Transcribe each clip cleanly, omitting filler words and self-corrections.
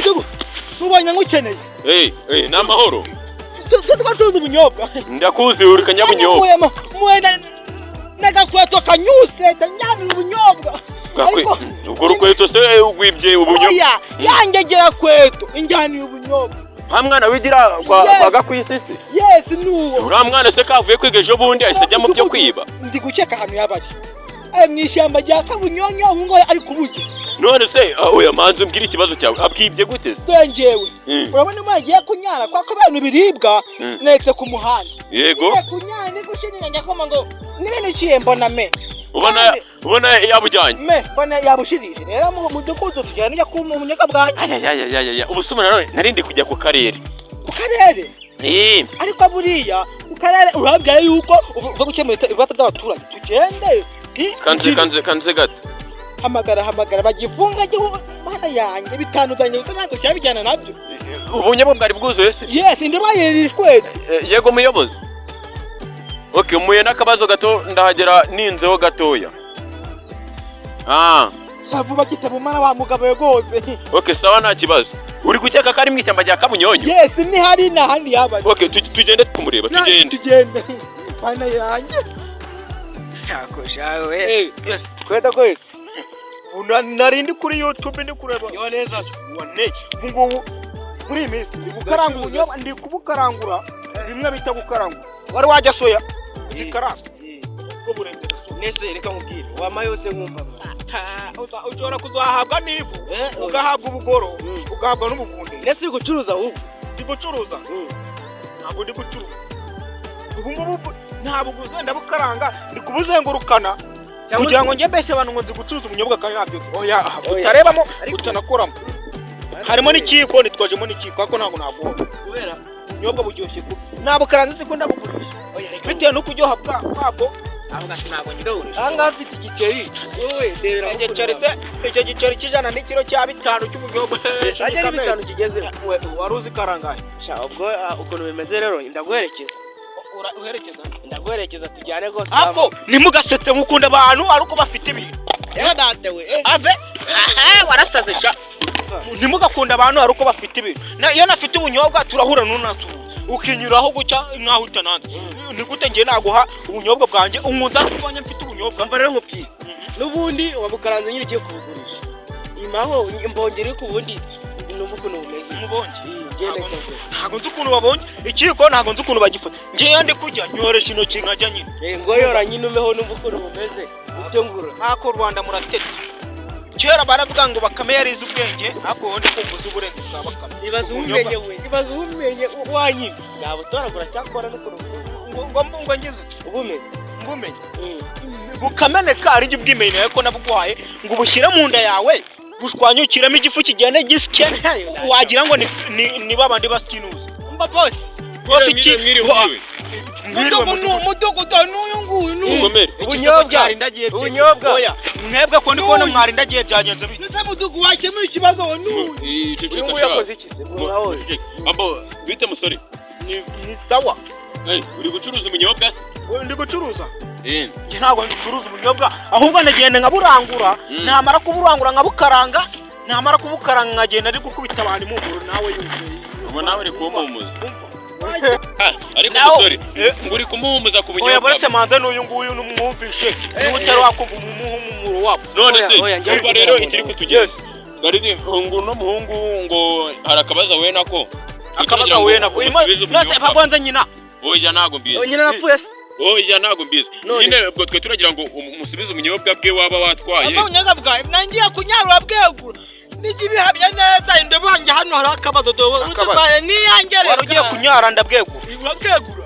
mudugudu mubonye ngukeneye namahoro se twacuruza ubunyobwa ndakuzi uri kanyabunyobwa muwe nagakweto kanyuse ndanyana ubunyobwa ubwo rukweto se ugwibye ubunyobwa yangegera kweto injyana ubunyobwa mwana wigira kwa gakwisisi yes nuwo ura mwana se kavuye kwigeje bundi ahise mu byo kwiba ndi guceka hano yabaje mwishamba rya kabunyonyo ngo ari kubuge none se oya manzi mbwira ikibazo cyawe abwibye gute senjewe urabona mwagiye kunyara kwa ko abantu biribwa netse ku muhanda yego kunyara ni gushinya nyakoma ngo nibintu ciye mbona me ubona yabujyanye mbona yabushirije rero mu mudugudu tujyana njya ku munyaka bwanjye ya ubusuma none narindi kujya ku karere ariko buriya ku karere urabwira yuko uva gukemura ibibazo by'abaturage tugende kanze gato hamagara bagifunga bana yanjye bitandukanye ntabwo cyabijyana nabyo ubunyobwa bwari bwuzuye se yes ndibayirishwe yego muyobozi okay umuye nakabazo gato ndahagera ninzeho gatoya savuba kitabumana wa mugabo yegose okay sawa nta kibazo uri gukeka ko ari mu ishyamba rya kabunyonyo yes ni hari na handi yabaye okay tugende kumureba tugende bana yanjye yakoshawe kweda narindi kuri YouTube ndi kureba yo neza wane ngo muri misi gukaranga ubunyobwa ndi kubukarangura bimwe bita gukarangura wari wajya soya zikaranga ko burengera nese reka mubwire wama yose nkumva ushobora kuzahabwa n'ivu ugahabwa ubugoro ugahabwa n'ubuvundi nese gucuruza ahubwo ndigucuruza ntabwo ndi gucuruza ubu ngubu ntabwo uzenda bukaranga ndi kubuzengurukana kugira ngo njye mbese abantu ngo nzigucuruza ubunyobwa kandi nabyo oya utarebamo utanakoramo harimo n'ikiko nitwajemo n'ikiko ariko ntabwo nabwo kubera ubunyobwa buryoshye ntabwo karanze zikunda bugurisha bitewe no kuryoha bwabwo ntabwo nyidahurije ahangaha afite igiceri wowe dera igiceri se icyo giceri cy'ijana n'ikiro cya 5 cy'ubunyobwa ajya ari 5 kigeze wari uzi karangaye ubwo ukuntu bimeze rero ndaguherekeza uherekeza ndaguherekeza tujyane gose ako nimugasetse mukunda abantu aruko bafite ibintu yadatewe ave warasaze sha nimugakunda abantu aruko bafite ibintu iyo nafite ubunyobwa turahura n'unatu ukinyuraho gucya nkaho utananze ni gute ngiye naguha ubunyobwa bwanjye unkunza kubonye mfite ubunyobwa mva rero nkubwiye n'ubundi wabukaranze nyine ugiye kubugurisha imaho imbongere ku bundi n'umuko n'umeze umubonye ntabwo nzi ukuntu babonye ikiko ntabwo nzi ukuntu bagifata ngiye ndi kujya nyoresha intoki nkajya nyine ngo yora nyine umeho n'umva ukuntu bumeze ibyo ngura ntako Rwanda muratete kera baravuga ngo Bakame yarize ubwenge ariko wowe ndi kumvuza uburenze bwa Bakame ibaze ubumenye wanyine yabo toragura cyakora n'ukuntu ngo ngize ubumenye bukameneka ari njye ubwimenye ariko nabugwaye ngo ubushyire mu nda yawe bushwanyukiramo igifu kigende gisike wagira ngo ni babandi basinuza umva boss iki mudugudu n'uyu nguyu ubunyobwa ubunyobwa oya mwebwe ko ndikubona mwarindagiye byagenze bite mudugu wakemura ikibazo n'uyu uyu yakoze iki abo bite musore ni sawa uri gucuruza ubunyobwa ndi gucuruza njye ntabwo ncuruza ubunyobwa ahubwo ndagenda nkaburangura namara kuburangura nkabukaranga namara kubukaranga nkagenda ari gukubita abantu impumuro nawe yumve ubu nawe uri kumpumuza ariko musore nguri kumuhumuza ku bunyobwa oya baretse manze n'uyu nguyu n'umwumvishe n'utari wakumva umuhumuro wabo none se umva rero ikiri kutugeza gari ngo n'umuhungu ngo harakabaza we nako akabaza we nako nose bagwanze nyina oya nago mbizi nyina napfuye oya nago mbizi nyine ubwo twe turagira ngo umusubize ubunyobwa bwe waba watwaye ubunyobwa bwawe nangiye kunyarura bwegura nikibihabye neza indebanje hano hari akabazo dowe utwaye niyangere warugiye kunyara ndabwegura urabwegura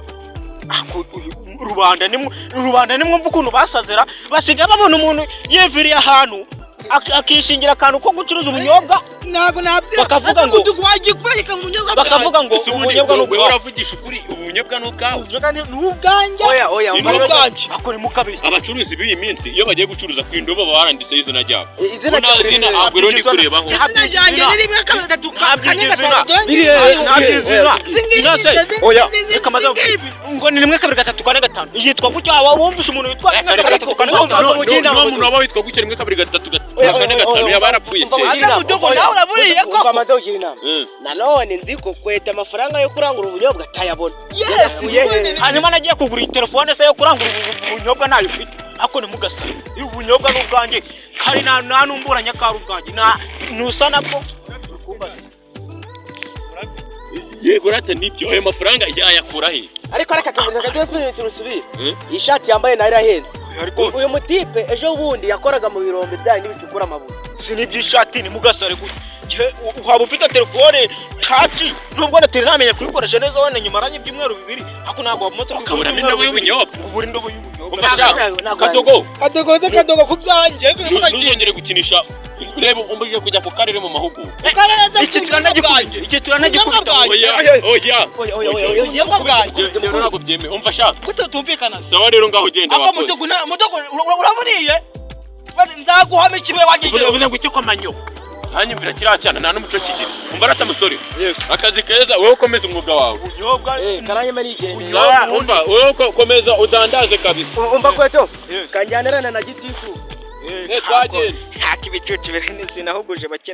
rubanda nimwe mvuga ukuntu basazera basiga babona umuntu yeviriye ahantu akishingira akantu ko gucuruza ubunyobwa ntago nabyo bakavuga ngo wagikwereka ubunyobwa bakavuga ngo ubunyobwa n'ubwo uravugisha ukuri ubunyobwa n'ubwawe n'ubwanjye oya n'ubwanjye akore mu kabiri abacuruzi b'iyi minsi iyo bagiye gucuruza ku indobo baranditse izina ryabo izina ntabwo rero ndi kurebaho ntajyanye n'imwe kabiri gatatu kane gatatu nase oya reka maze ngo ni rimwe kabiri gatatu kane gatanu yitwa gutyo wumvisha umuntu witwa rimwe kabiri gatatu kane gatanu umuntu waba witwa gutyo rimwe kabiri gatatu kane gatanu yabarapfuye mudogo nawe waraburiye ko umva amaze kugira inama nanone nzi ko kweta amafaranga yo kurangura ubunyobwa atayabona hanyuma nagiye kugura telefone se yo kurangura ubunyobwa nayo ufite ako ni mugasara ubunyobwa n'ubwanjye kari nta numburanya karu ubwanjye nusa nabwo yego rata nibyo ayo mafaranga yayakura he ariko reka tumusubire turusubire iyi shati yambaye nayo irahenze uyu mutipe ejo bundi yakoraga mu birombe byayo n'ibicukura amabuye sinibyishati ni mugasare waba ufite telefone kaci nubwo namenye kuyikoresha neza wane nyumaranye ibyumweru bibiri ako ntabwo wamuze ukabura indobo y'ubunyobwa ubura indobo y'ubunyobwa kadogo ku byanjye ntuzongere gukinisha reba umbije kujya ku karere mu mahugurwa iki turanagikubita ntabwo byemeye umva shaka kutumvikana sawa rero ngaho ugenda wakoze mudogo uraburiye ndaguhama ikibe wagiye uvuze ngo iki ko manyo hanyumvira kiracyana nta n'umuco kigira umva rata musore akazi keza wowe ukomeza umwuga wawe unyobwa karanye mari igende umva wowe komeza udandaze kabisa umva kweto kanjyanirana na gitifu twagenda nta kibicucu bene sinahuguje bake